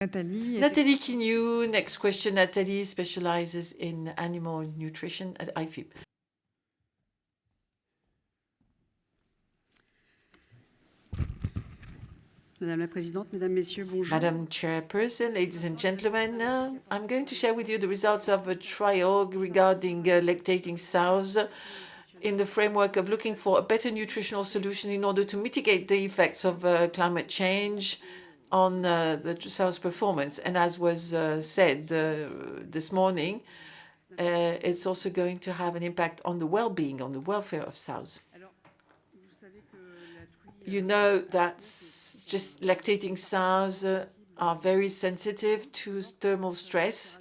Nathalie Quiniou, next question. Nathalie specializes in animal nutrition at Ifip. Madame la Présidente, Mesdames, Messieurs, bonjour. Madam Chairperson, ladies and gentlemen, I'm going to share with you the results of a trial regarding lactating sows in the framework of looking for a better nutritional solution in order to mitigate the effects of climate change on the sows' performance. And as was said this morning, it's also going to have an impact on the well-being, on the welfare of sows. You know that just lactating sows are very sensitive to thermal stress,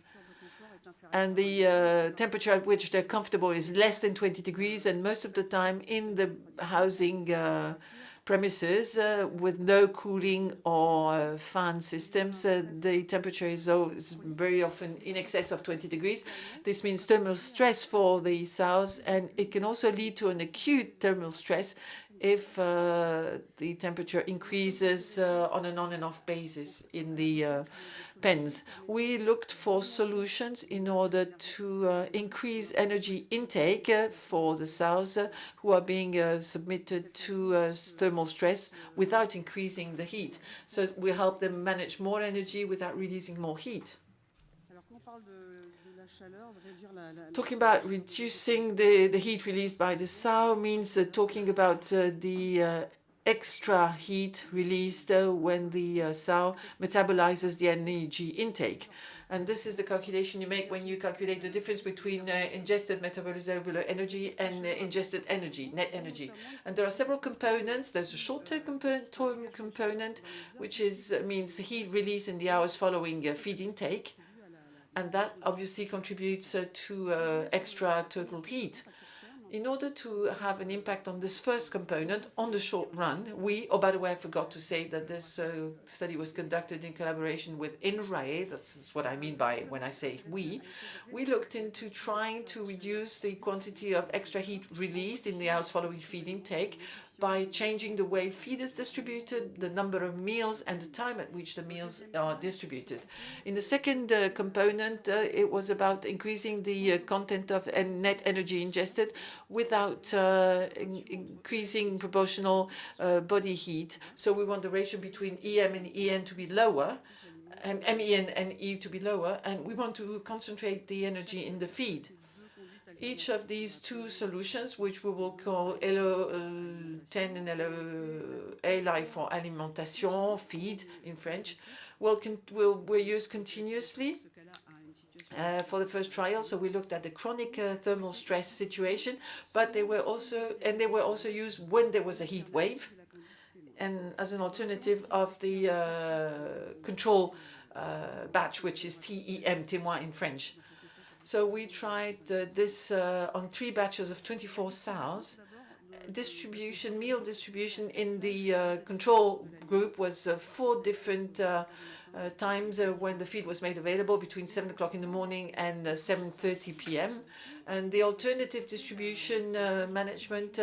and the temperature at which they're comfortable is less than 20 degrees, and most of the time in the housing premises with no cooling or fan systems, the temperature is very often in excess of 20 degrees. This means thermal stress for the sows, and it can also lead to an acute thermal stress if the temperature increases on an on and off basis in the pens. We looked for solutions in order to increase energy intake for the sows who are being submitted to thermal stress without increasing the heat. So we help them manage more energy without releasing more heat. Talking about reducing the heat released by the sow means talking about the extra heat released when the sow metabolizes the energy intake. And this is the calculation you make when you calculate the difference between ingested metabolizable energy and ingested energy, net energy. And there are several components. There's a short-term component, which means heat release in the hours following feed intake. And that obviously contributes to extra total heat. In order to have an impact on this first component on the short run, by the way, I forgot to say that this study was conducted in collaboration with INRAE. That's what I mean by when I say we looked into trying to reduce the quantity of extra heat released in the hours following feed intake by changing the way feed is distributed, the number of meals, and the time at which the meals are distributed. In the second component, it was about increasing the content of net energy ingested without increasing proportional body heat. So we want the ratio between EM and EN to be lower, and MEN and E to be lower, and we want to concentrate the energy in the feed. Each of these two solutions, which we will call LO10 and LO for alimentation, feed in French, were used continuously for the first trial. So we looked at the chronic thermal stress situation, but they were also used when there was a heat wave, and as an alternative of the control batch, which is TEM, témoin in French. So we tried this on 3 batches of 24 sows. Meal distribution in the control group was 4 different times when the feed was made available, between 7 o'clock in the morning and 7:30 p.m. And the alternative distribution management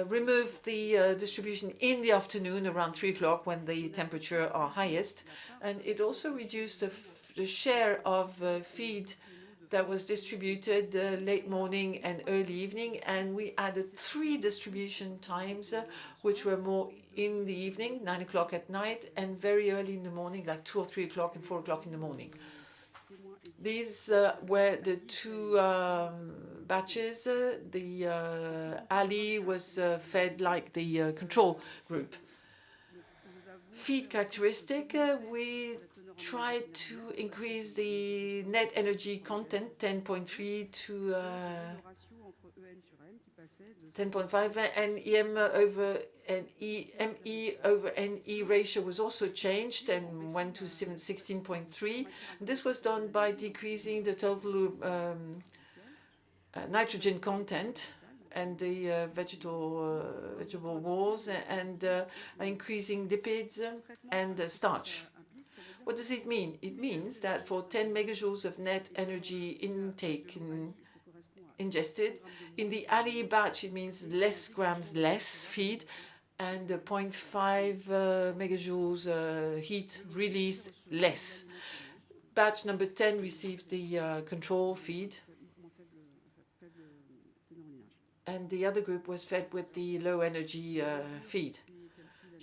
removed the distribution in the afternoon around 3 o'clock when the temperature are highest. And it also reduced the share of feed that was distributed late morning and early evening, and we added 3 distribution times, which were more in the evening, 9 o'clock at night, and very early in the morning, like 2 or 3 o'clock and 4 o'clock in the morning. These were the 2 batches. The alley was fed like the control group. Feed characteristic, we tried to increase the net energy content 10.3 to 10.5, and ME over NE ratio was also changed and went to 16.3. This was done by decreasing the total nitrogen content and the vegetable walls, and increasing lipids and starch. What does it mean? It means that for 10 megajoules of net energy intake ingested, in the alley batch it means less grams, less feed, and 0.5 megajoules heat released less. Batch number 10 received the control feed, and the other group was fed with the low energy feed.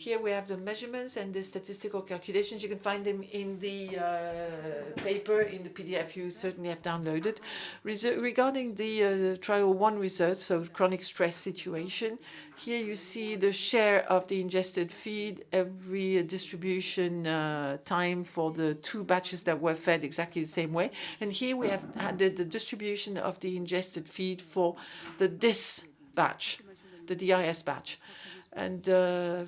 Here we have the measurements and the statistical calculations. You can find them in the paper, in the PDF you certainly have downloaded. Regarding the trial 1 results, so chronic stress situation, here you see the share of the ingested feed, every distribution time for the 2 batches that were fed exactly the same way. And here we have added the distribution of the ingested feed for the DIS batch, the DIS batch. And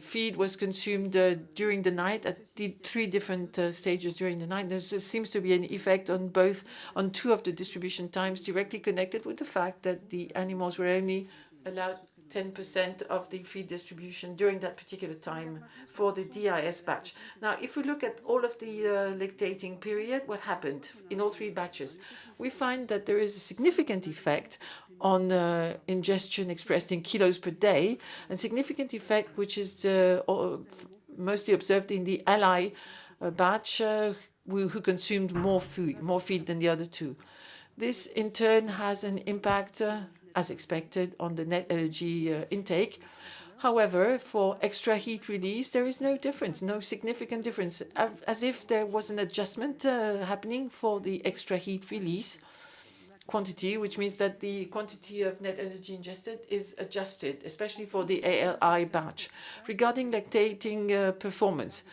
feed was consumed during the night at 3 different stages during the night. There seems to be an effect on 2 of the distribution times, directly connected with the fact that the animals were only allowed 10% of the feed distribution during that particular time for the DIS batch. Now, if we look at all of the lactating period, what happened in all 3 batches? We find that there is a significant effect on ingestion expressed in kilos per day, and significant effect which is mostly observed in the LI batch who consumed more feed than the other 2. This in turn has an impact, as expected, on the net energy intake. However, for extra heat release, there is no difference, no significant difference, as if there was an adjustment happening for the extra heat release quantity, which means that the quantity of net energy ingested is adjusted, especially for the ALI batch. Regarding lactating performance,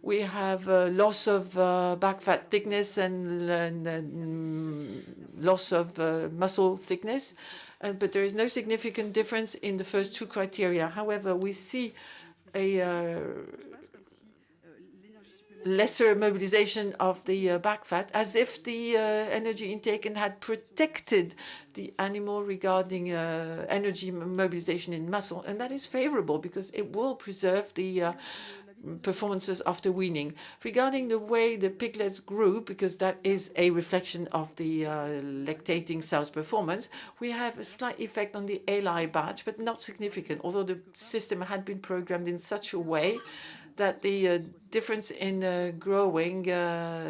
we have loss of back fat thickness and loss of muscle thickness, but there is no significant difference in the first 2 criteria. However, we see a lesser mobilization of the back fat, as if the energy intake had protected the animal regarding energy mobilization in muscle. And that is favorable because it will preserve the performances after weaning. Regarding the way the piglets grew, because that is a reflection of the lactating sows performance, we have a slight effect on the ALI batch, but not significant, although the system had been programmed in such a way that the difference in growing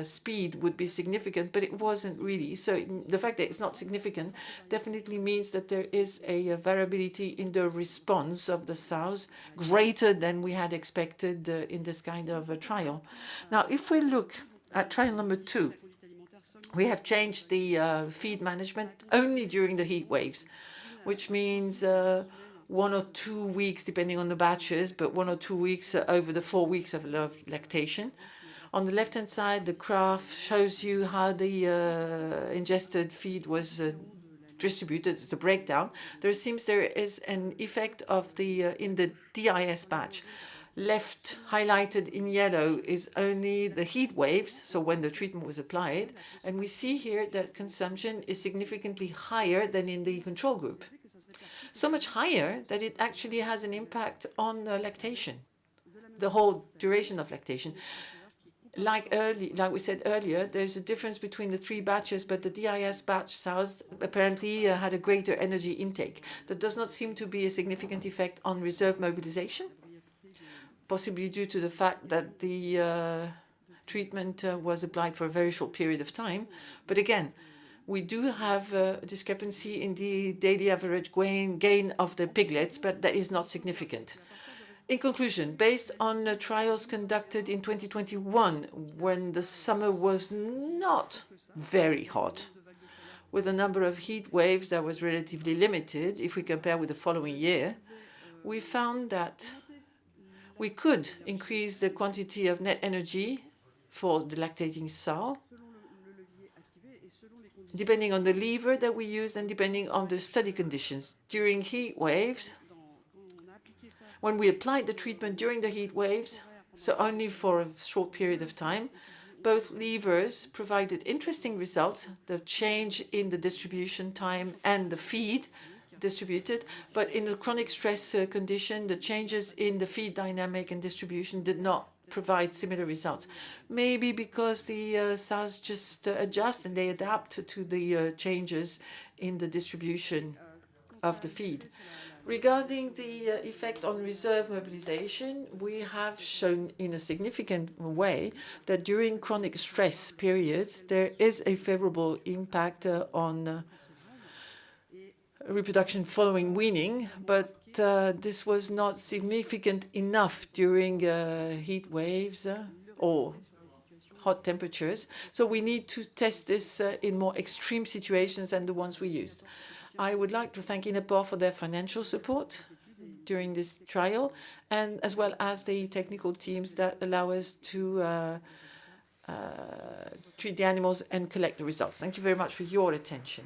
speed would be significant, but it wasn't really. So the fact that it's not significant definitely means that there is a variability in the response of the sows greater than we had expected in this kind of a trial. Now, if we look at trial number 2, we have changed the feed management only during the heat waves, which means 1 or 2 weeks, depending on the batches, but 1 or 2 weeks over the 4 weeks of lactation. On the left-hand side, the graph shows you how the ingested feed was distributed. It's a breakdown. There is an effect of the in the DIS batch. Left highlighted in yellow is only the heat waves, so when the treatment was applied, and we see here that consumption is significantly higher than in the control group. So much higher that it actually has an impact on lactation, the whole duration of lactation. Like we said earlier, there's a difference between the 3 batches, but the DIS batch sows apparently had a greater energy intake. There does not seem to be a significant effect on reserve mobilization, possibly due to the fact that the treatment was applied for a very short period of time. But again, we do have a discrepancy in the daily average gain of the piglets, but that is not significant. In conclusion, based on trials conducted in 2021, when the summer was not very hot, with a number of heat waves that was relatively limited, if we compare with the following year, we found that we could increase the quantity of net energy for the lactating sow, depending on the lever that we used and depending on the study conditions. During heat waves, when we applied the treatment during the heat waves, so only for a short period of time, both levers provided interesting results, the change in the distribution time and the feed distributed, but in a chronic stress condition, the changes in the feed dynamic and distribution did not provide similar results. Maybe because the sows just adjust and they adapt to the changes in the distribution of the feed. Regarding the effect on reserve mobilization, we have shown in a significant way that during chronic stress periods, there is a favorable impact on reproduction following weaning, but this was not significant enough during heat waves or hot temperatures. So we need to test this in more extreme situations than the ones we used. I would like to thank Ifip for their financial support during this trial, and as well as the technical teams that allow us to treat the animals and collect the results. Thank you very much for your attention.